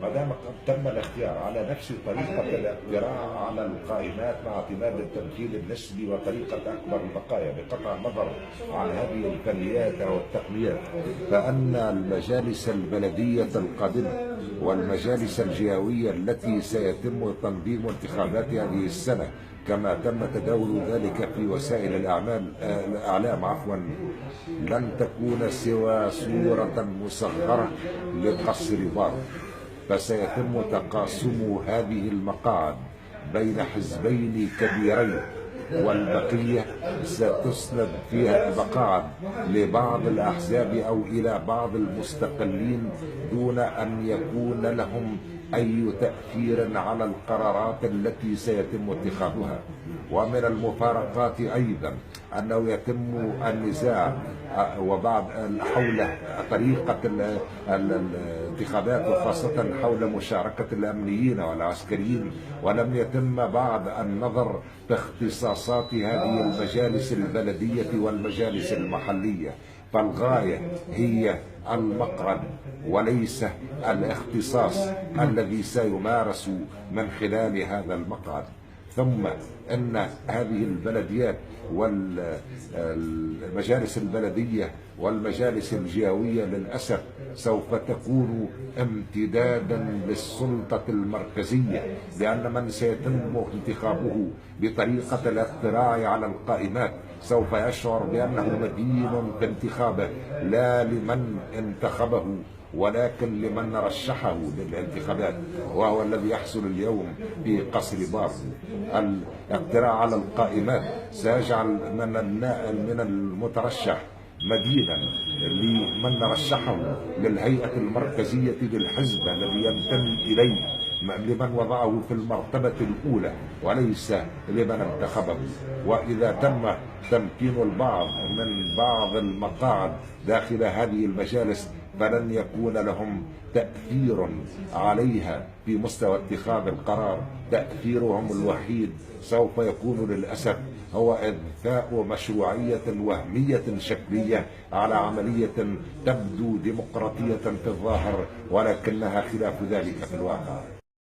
ما دام قد تم الاختيار على نفس طريقة الاقتراع على القائمات مع اعتماد التمثيل النسبي وطريقة أكبر البقايا بقطع النظر عن هذه الفنيات أو التقنيات، فأن المجالس البلدية القادمة والمجالس الجهوية التي سيتم تنظيم انتخابات هذه السنة كما تم تداول ذلك في وسائل الإعلام لن تكون سوى صورة مصغرة لقصر بار، فسيتم تقاسم هذه المقاعد بين حزبين كبيرين، والبقية ستسند فيها المقاعد لبعض الأحزاب أو إلى بعض المستقلين دون أن يكون لهم أي تأثير على القرارات التي سيتم اتخاذها. ومن المفارقات أيضا أنه يتم النزاع وبعد حول طريقة الانتخابات، وخاصة حول مشاركة الأمنيين والعسكريين، ولم يتم بعد النظر في اختصاصات هذه المجالس البلدية والمجالس المحلية، فالغاية هي المقعد وليس الاختصاص الذي سيمارس من خلال هذا المقعد. ثم أن هذه البلديات والمجالس البلدية والمجالس الجهوية للأسف سوف تكون امتدادا للسلطة المركزية، لأن من سيتم انتخابه بطريقة الاقتراع على القائمات سوف يشعر بأنه مدين بانتخابه لا لمن انتخبه ولكن لمن رشحه للانتخابات، وهو الذي يحصل اليوم في قصر بار. الاقتراع على القائمات سيجعل من المترشح مدينا لمن رشحه للهيئة المركزية للحزب الذي ينتمي إليه، لمن وضعه في المرتبة الأولى وليس لمن انتخبه. وإذا تم تمكين البعض من بعض المقاعد داخل هذه المجالس فلن يكون لهم تأثير عليها في مستوى اتخاذ القرار. تأثيرهم الوحيد سوف يكون للأسف هو إضفاء مشروعية وهمية شكلية على عملية تبدو ديمقراطية في الظاهر ولكنها خلاف ذلك في الواقع.